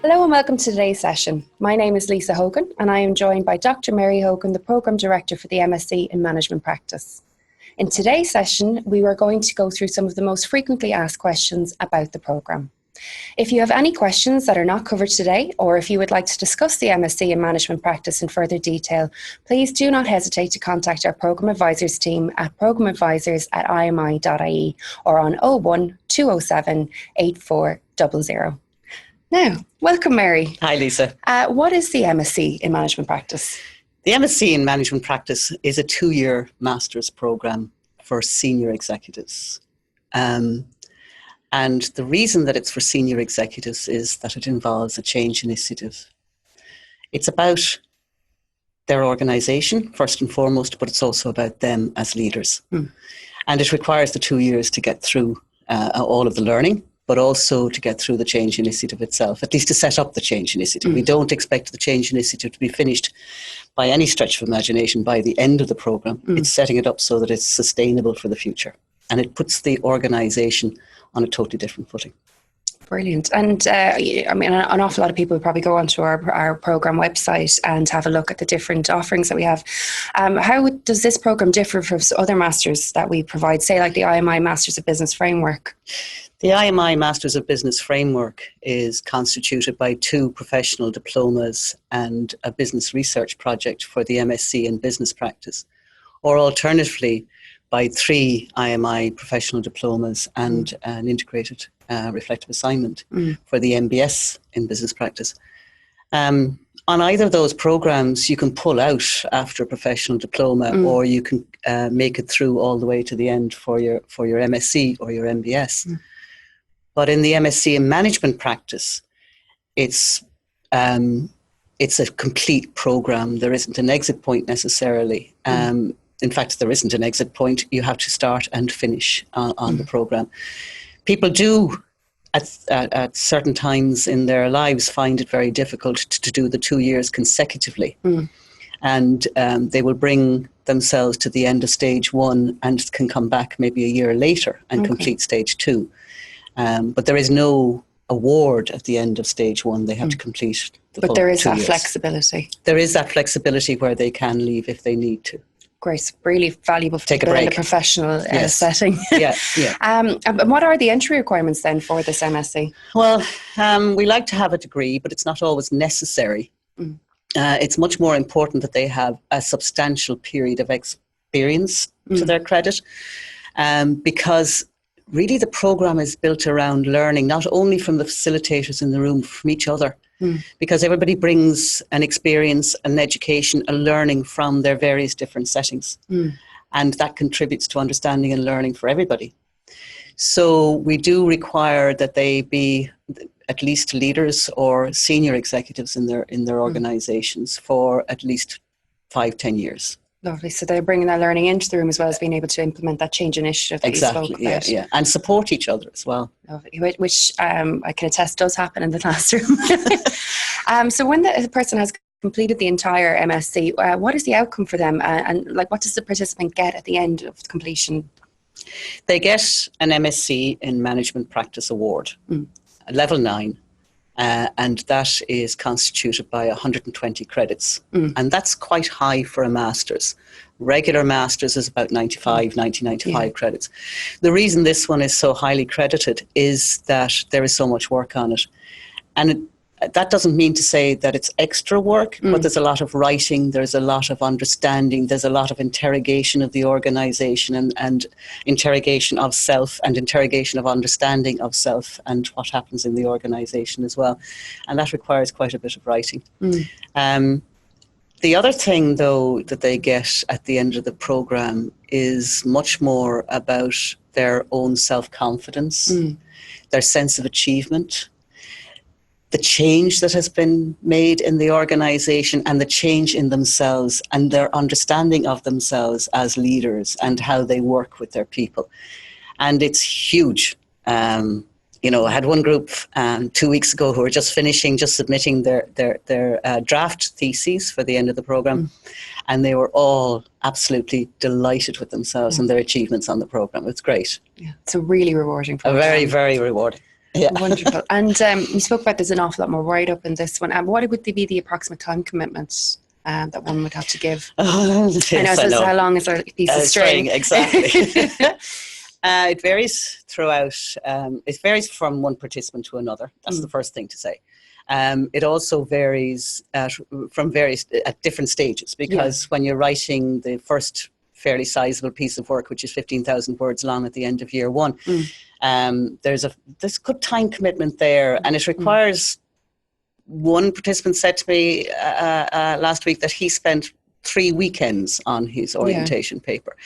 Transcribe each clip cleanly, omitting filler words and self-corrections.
Hello and welcome to today's session. My name is Lisa Hogan and I am joined by Dr. Mary Hogan, the Programme Director for the MSc in Management Practice. In today's session, we are going to go through some of the most frequently asked questions about the programme. If you have any questions that are not covered today, or if you would like to discuss the MSc in Management Practice in further detail, please do not hesitate to contact our Programme Advisors team at programmeadvisors@imi.ie or on 01 207 8400. Now, welcome, Mary. Hi, Lisa. What is the MSc in Management Practice? The MSc in Management Practice is a 2-year master's programme for senior executives. And the reason that it's for senior executives is that it involves a change initiative. It's about their organisation, first and foremost, but it's also about them as leaders. And it requires the 2 years to get through all of the learning, but also to get through the change initiative itself, at least to set up the change initiative. We don't expect the change initiative to be finished by any stretch of imagination by the end of the programme. It's setting it up so that it's sustainable for the future. And it puts the organisation on a totally different footing. Brilliant. And I mean, an awful lot of people probably go onto our programme website and have a look at the different offerings that we have. How does this programme differ from other masters that we provide, say like the IMI Masters of Business Framework? The IMI Masters of Business Framework is constituted by 2 professional diplomas and a business research project for the MSc in Business Practice, or alternatively by 3 IMI professional diplomas and an integrated reflective assignment for the MBS in Business Practice. On either of those programs, you can pull out after a professional diploma, or you can make it through all the way to the end for your MSc or your MBS. But in the MSc in Management Practice, it's a complete program. There isn't an exit point necessarily. In fact, there isn't an exit point. You have to start and finish on the program. People do, at certain times in their lives, find it very difficult to do the 2 years consecutively. And they will bring themselves to the end of stage 1 and can come back maybe a year later and complete stage 2. But there is no award at the end of stage 1. They have to complete the full 2 years. But there is that flexibility. There is that flexibility where they can leave if they need to. Great, really valuable for Take a people break in a professional setting. Yeah. And what are the entry requirements then for this MSc? Well, we like to have a degree, but it's not always necessary. It's much more important that they have a substantial period of experience to their credit, because really the programme is built around learning, not only from the facilitators in the room, from each other. Because everybody brings an experience, an education, a learning from their various different settings. And that contributes to understanding and learning for everybody. So we do require that they be at least leaders or senior executives in their organisations for at least 5-10 years. Lovely. So they're bringing that learning into the room as well as being able to implement that change initiative that you spoke about. Yeah. And support each other as well. Lovely. Which I can attest does happen in the classroom. So when the person has completed the entire MSc, what is the outcome for them? And what does the participant get at the end of completion? They get an MSc in Management Practice Award, level 9. And that is constituted by 120 credits. And that's quite high for a master's. Regular master's is about 95 credits. The reason this one is so highly credited is that there is so much work on it. And that doesn't mean to say that it's extra work, but there's a lot of writing, there's a lot of understanding, there's a lot of interrogation of the organisation and interrogation of self and interrogation of understanding of self and what happens in the organisation as well. And that requires quite a bit of writing. The other thing, though, that they get at the end of the programme is much more about their own self-confidence, their sense of achievement, the change that has been made in the organisation and the change in themselves and their understanding of themselves as leaders and how they work with their people. And it's huge. I had one group 2 weeks ago who were just submitting their draft theses for the end of the programme. And they were all absolutely delighted with themselves and their achievements on the programme. It's great. Yeah, it's a really rewarding program. Very, very rewarding. Yeah. Wonderful. And we spoke about there's an awful lot more write-up in this one. What would be the approximate time commitment that one would have to give? Yes, I know. How long is a piece of string? Exactly. It varies throughout. It varies from one participant to another. That's the first thing to say. It also varies at different stages, because when you're writing the first fairly sizable piece of work, which is 15,000 words long at the end of year one, there's good time commitment there, and it requires. One participant said to me last week that he spent 3 weekends on his orientation paper.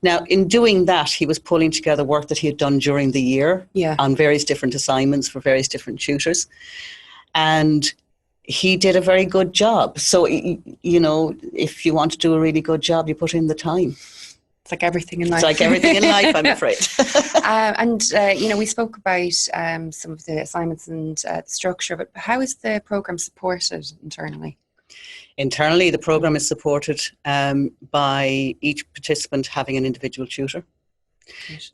Now, in doing that, he was pulling together work that he had done during the year on various different assignments for various different tutors. And he did a very good job. So, you know, if you want to do a really good job, you put in the time. It's like everything in life. It's like everything in life, I'm afraid. You know, we spoke about some of the assignments and the structure, but how is the programme supported internally? Internally, the programme is supported by each participant having an individual tutor.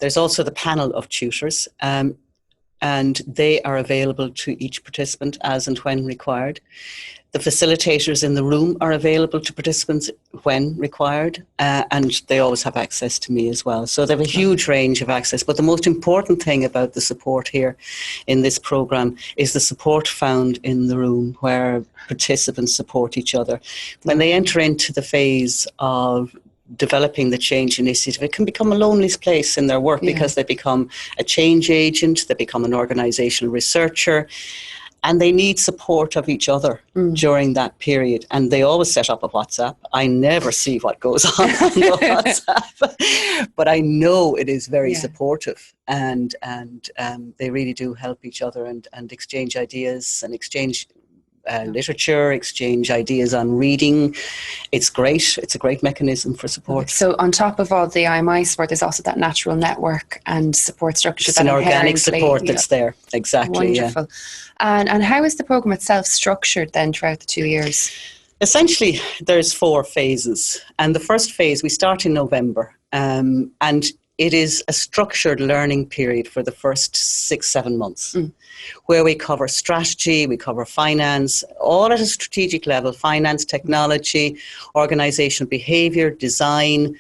There's also the panel of tutors, and they are available to each participant as and when required. The facilitators in the room are available to participants when required, and they always have access to me as well. So they have a huge range of access. But the most important thing about the support here in this programme is the support found in the room, where participants support each other. When they enter into the phase of developing the change initiative, it can become a lonely place in their work because they become a change agent, they become an organisational researcher, and they need support of each other during that period. And they always set up a WhatsApp. I never see what goes on the WhatsApp, but I know it is very supportive. And they really do help each other and exchange ideas and exchange literature, exchange ideas on reading. It's great. It's a great mechanism for support. So on top of all the IMI support, there's also that natural network and support structure. It's an organic support that's there. Exactly. Wonderful. Yeah. And how is the programme itself structured then throughout the 2 years? Essentially, there's 4 phases. And the first phase, we start in November. And it is a structured learning period for the first 6-7 months, where we cover strategy, we cover finance, all at a strategic level: finance, technology, organizational behavior, design,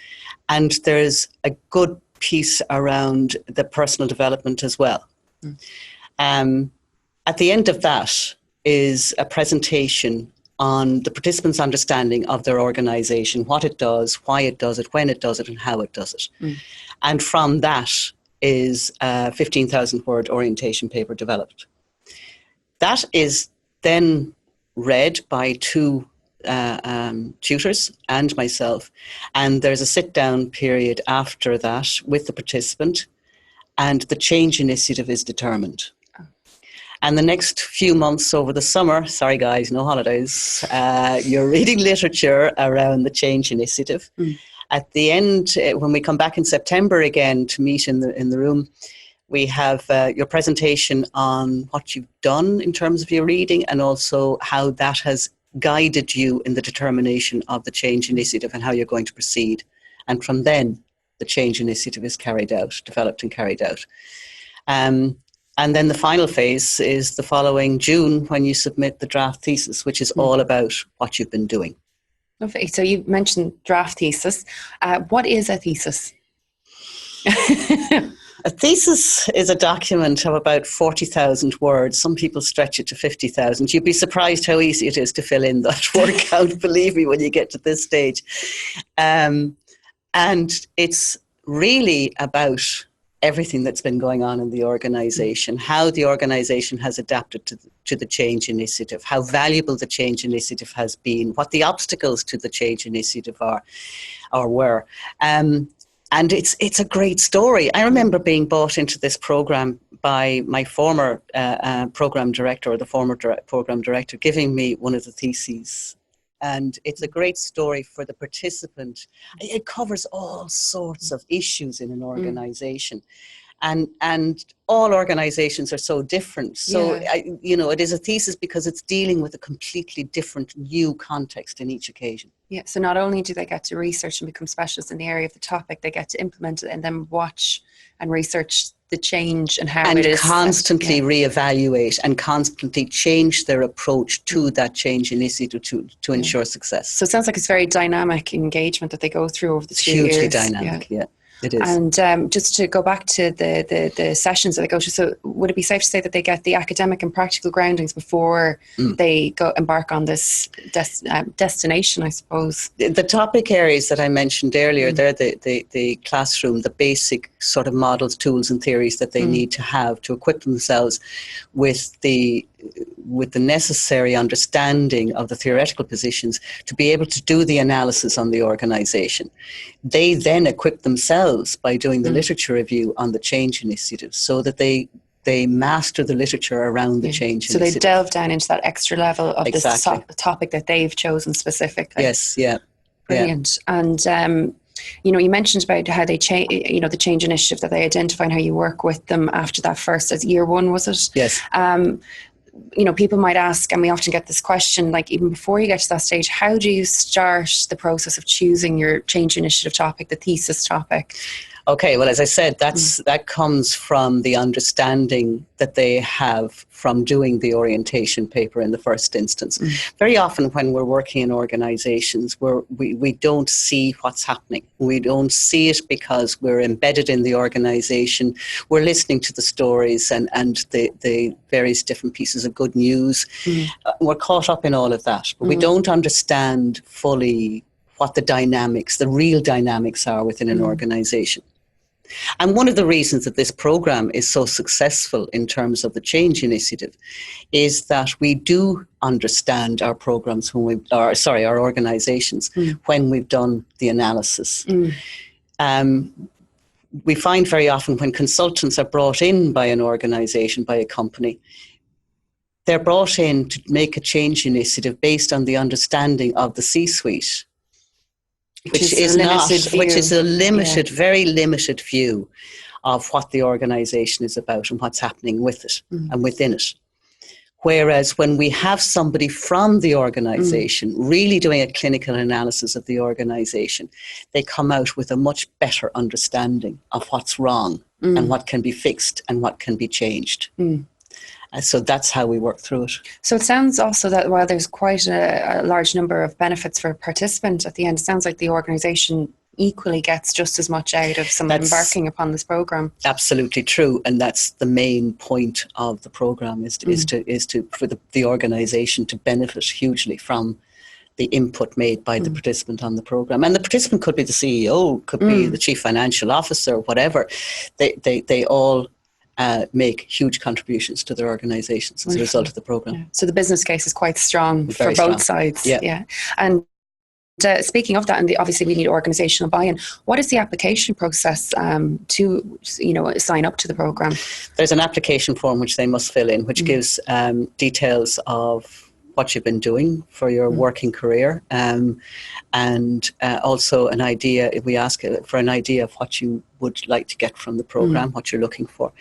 and there's a good piece around the personal development as well. At the end of that is a presentation on the participants' understanding of their organisation, what it does, why it does it, when it does it, and how it does it. And from that is a 15,000 word orientation paper developed. That is then read by 2 tutors and myself, and there's a sit-down period after that with the participant, and the change initiative is determined. And the next few months over the summer, sorry guys, no holidays, you're reading literature around the change initiative. At the end, when we come back in September again to meet in the room, we have your presentation on what you've done in terms of your reading, and also how that has guided you in the determination of the change initiative and how you're going to proceed. And from then, the change initiative is developed and carried out. And then the final phase is the following June, when you submit the draft thesis, which is all about what you've been doing. Okay, so you mentioned draft thesis. What is a thesis? A thesis is a document of about 40,000 words. Some people stretch it to 50,000. You'd be surprised how easy it is to fill in that word count, believe me, when you get to this stage. And it's really about everything that's been going on in the organisation, how the organisation has adapted to the change initiative, how valuable the change initiative has been, what the obstacles to the change initiative are or were. And it's a great story. I remember being brought into this programme by my former programme director, or the former programme director, giving me one of the theses. And it's a great story for the participant. It covers all sorts of issues in an organisation. and all organizations are so different. So, it is a thesis because it's dealing with a completely different new context in each occasion. Yeah, so not only do they get to research and become specialists in the area of the topic, they get to implement it and then watch and research the change and how it is. And constantly reevaluate and constantly change their approach to that change initiative to ensure success. So it sounds like it's very dynamic engagement that they go through over the 2 years. Hugely dynamic, yeah. It is. And just to go back to the sessions that they go to, so would it be safe to say that they get the academic and practical groundings before they go embark on this destination, I suppose? The topic areas that I mentioned earlier, they're the classroom, the basic sort of models, tools and theories that they need to have to equip themselves with the necessary understanding of the theoretical positions to be able to do the analysis on the organisation. They then equip themselves by doing the literature review on the change initiative so that they master the literature around the change initiative. So they delve down into that extra level of this topic that they've chosen specifically. Yes, yeah. Brilliant. Yeah. And you mentioned about how they change, the change initiative that they identify and how you work with them after that first, as year one, was it? Yes. People might ask, and we often get this question, like even before you get to that stage, how do you start the process of choosing your change initiative topic, the thesis topic? Okay, well, as I said, that comes from the understanding that they have from doing the orientation paper in the first instance. Very often when we're working in organisations, we don't see what's happening. We don't see it because we're embedded in the organisation. We're listening to the stories and the various different pieces of good news. We're caught up in all of that, but we don't understand fully what the real dynamics are within an organisation. And one of the reasons that this program is so successful in terms of the change initiative is that we do understand our programs our organizations when we've done the analysis. We find very often when consultants are brought in by an organization, by a company, they're brought in to make a change initiative based on the understanding of the C-suite. Which is a limited, very limited view of what the organisation is about and what's happening with it and within it. Whereas when we have somebody from the organisation really doing a clinical analysis of the organisation, they come out with a much better understanding of what's wrong and what can be fixed and what can be changed. So that's how we work through it. So it sounds also that while there's quite a large number of benefits for a participant at the end, it sounds like the organisation equally gets just as much out of someone embarking upon this programme. Absolutely true, and that's the main point of the programme is for the organisation to benefit hugely from the input made by the participant on the programme. And the participant could be the CEO, could be the chief financial officer, whatever. They all make huge contributions to their organisations as a result of the programme. Yeah. So the business case is quite strong for both sides. Yeah. And speaking of that, and obviously we need organisational buy-in, what is the application process to sign up to the programme? There's an application form which they must fill in, which gives details of what you've been doing for your working career, and also an idea. We ask for an idea of what you would like to get from the program, what you're looking for,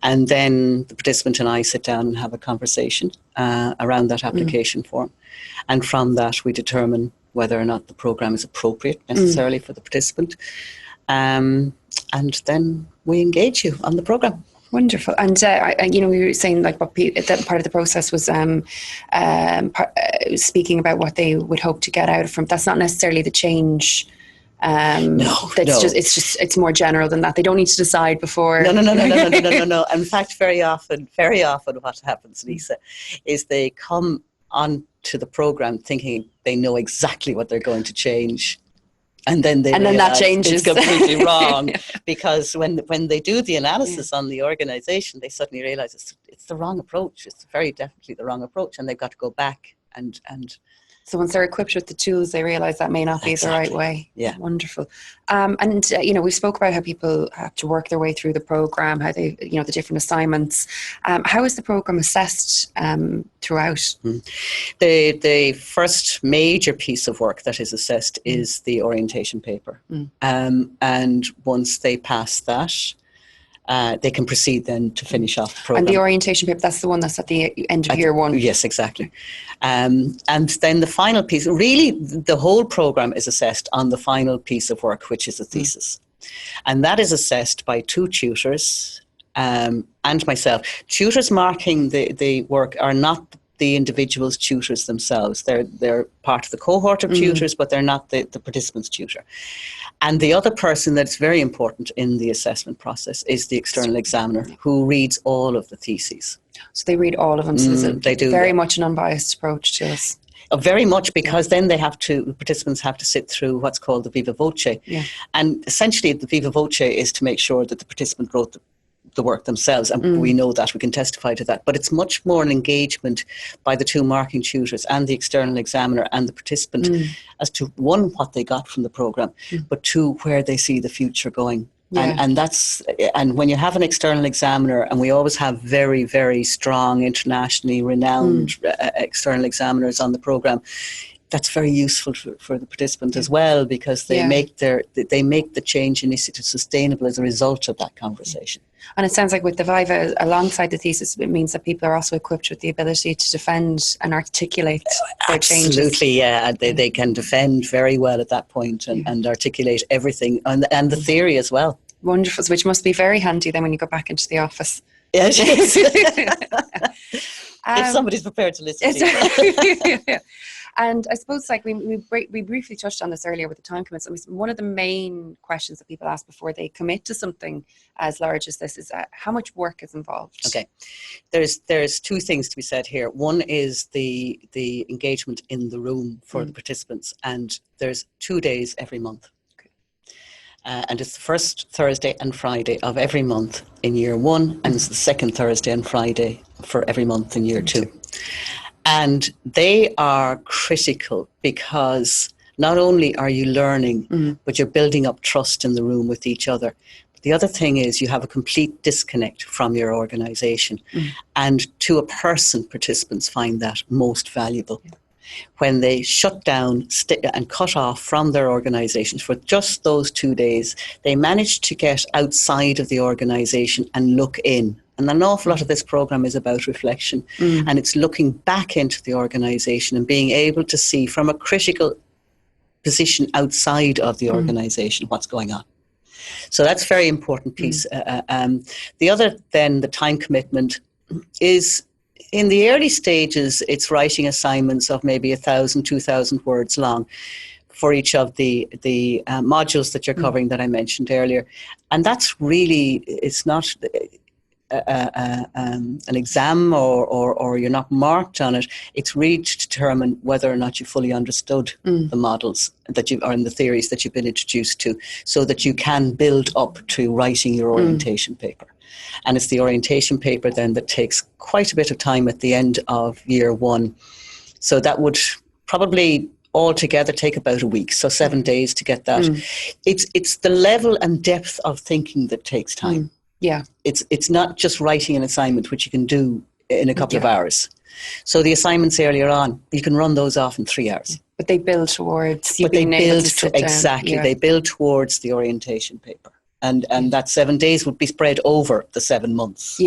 and then the participant and I sit down and have a conversation around that application form, and from that we determine whether or not the program is appropriate necessarily for the participant, and then we engage you on the program. Wonderful. And, we were saying that part of the process was speaking about what they would hope to get out from. That's not necessarily the change. It's more general than that. They don't need to decide before. No. In fact, very often what happens, Lisa, is they come on to the program thinking they know exactly what they're going to change. And then that changes. It's completely wrong, because when they do the analysis on the organisation, they suddenly realise it's the wrong approach. It's very definitely the wrong approach, and they've got to go back and. So once they're equipped with the tools, they realise that may not be the right way. Yeah, wonderful. We spoke about how people have to work their way through the program, how they, the different assignments. How is the program assessed throughout? The first major piece of work that is assessed is the orientation paper, and once they pass that, they can proceed then to finish off the program. And the orientation paper, that's the one that's at the end of year one? Yes, exactly. And then the final piece, really the whole program is assessed on the final piece of work, which is a thesis. And that is assessed by 2 tutors and myself. Tutors marking the work are not the individual's tutors themselves. They're part of the cohort of tutors, but they're not the participant's tutor. And the other person that's very important in the assessment process is the external examiner, who reads all of the theses. So they read all of them. So they do. Very much an unbiased approach to this. Very much, because then the participants have to sit through what's called the viva voce. Yeah. And essentially the viva voce is to make sure that the participant wrote the work themselves, and we know that, we can testify to that, but it's much more an engagement by the 2 marking tutors and the external examiner and the participant as to, 1, what they got from the programme, but 2, where they see the future going. Yeah. And when you have an external examiner, and we always have very, very strong, internationally renowned external examiners on the programme, that's very useful for the participant as well, because they make the change initiative sustainable as a result of that conversation. And it sounds like with the Viva, alongside the thesis, it means that people are also equipped with the ability to defend and articulate their changes. Absolutely, yeah. They can defend very well at that point and articulate everything, and the theory as well. Wonderful, which must be very handy then when you go back into the office. Yes, if somebody's prepared to listen to you. And I suppose, like we briefly touched on this earlier with the time commitment. So one of the main questions that people ask before they commit to something as large as this is how much work is involved? Okay, there's 2 things to be said here. One is the engagement in the room for the participants, and there's 2 days every month. And it's the first Thursday and Friday of every month in year 1, and it's the second Thursday and Friday for every month in year 2. And they are critical, because not only are you learning, but you're building up trust in the room with each other. But the other thing is you have a complete disconnect from your organisation. And to a person, participants find that most valuable. When they shut down and cut off from their organisations for just those 2 days, they manage to get outside of the organisation and look in. And an awful lot of this programme is about reflection, and it's looking back into the organisation and being able to see from a critical position outside of the organisation what's going on. So that's a very important piece. The other then, the time commitment, is in the early stages, it's writing assignments of maybe 1,000, 2,000 words long for each of the modules that you're covering that I mentioned earlier. And that's really, it's not an exam or you're not marked on it. It's really to determine whether or not you fully understood the models that you are in the theories that you've been introduced to, so that you can build up to writing your orientation paper. And it's the orientation paper then that takes quite a bit of time at the end of year 1. So that would probably altogether take about a week, so 7 days to get that. It's the level and depth of thinking that takes time. Yeah. It's not just writing an assignment, which you can do in a couple of hours. So the assignments earlier on, you can run those off in 3 hours. But they build towards They build towards the orientation paper. And that 7 days would be spread over the 7 months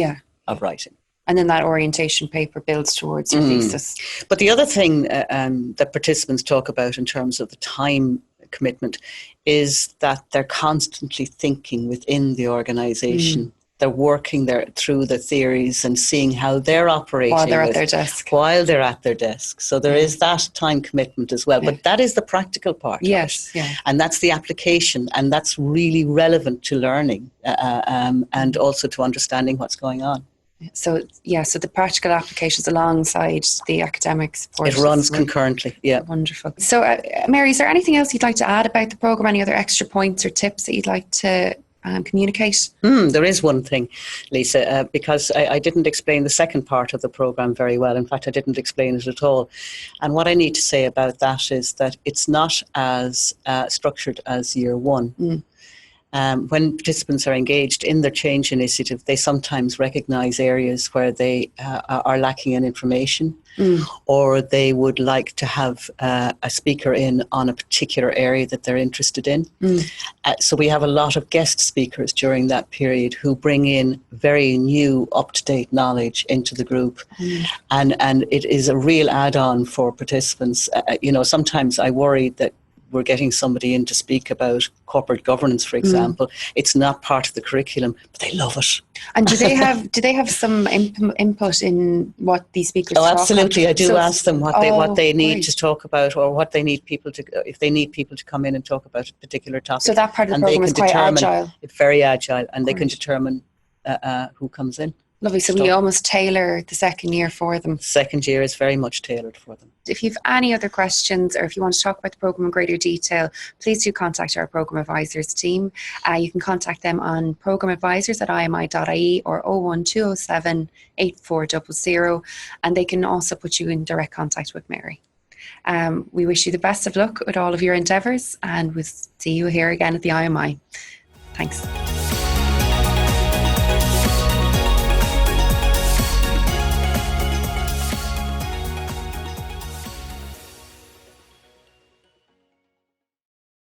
of writing. And then that orientation paper builds towards your thesis. But the other thing that participants talk about in terms of the time commitment is that they're constantly thinking within the organisation. They're working through the theories and seeing how they're operating while they're at their desk. So there is that time commitment as well. But that is the practical part. Yes. And that's the application, and that's really relevant to learning and also to understanding what's going on. So the practical applications alongside the academic support. It runs concurrently, Wonderful. So Mary, is there anything else you'd like to add about the programme? Any other extra points or tips that you'd like to communicate? There is one thing, Lisa, because I didn't explain the second part of the programme very well. In fact, I didn't explain it at all. And what I need to say about that is that it's not as structured as year 1. when participants are engaged in their change initiative, they sometimes recognise areas where they are lacking in information, or they would like to have a speaker in on a particular area that they're interested in. So we have a lot of guest speakers during that period who bring in very new, up-to-date knowledge into the group. And it is a real add-on for participants. Sometimes I worry that we're getting somebody in to speak about corporate governance, for example. It's not part of the curriculum, but they love it. And do they have some input in what these speakers talk about? Oh, absolutely. I do ask them what they need to talk about, or what they need people to, if they need people to come in and talk about a particular topic. So that part of the program is quite agile. It's very agile, and they can determine who comes in. Lovely. So we almost tailor the second year for them. Second year is very much tailored for them. If you have any other questions, or if you want to talk about the programme in greater detail, please do contact our programme advisors team. You can contact them on programmeadvisors@imi.ie or 01207 8400, and they can also put you in direct contact with Mary. We wish you the best of luck with all of your endeavours, and we'll see you here again at the IMI. Thanks.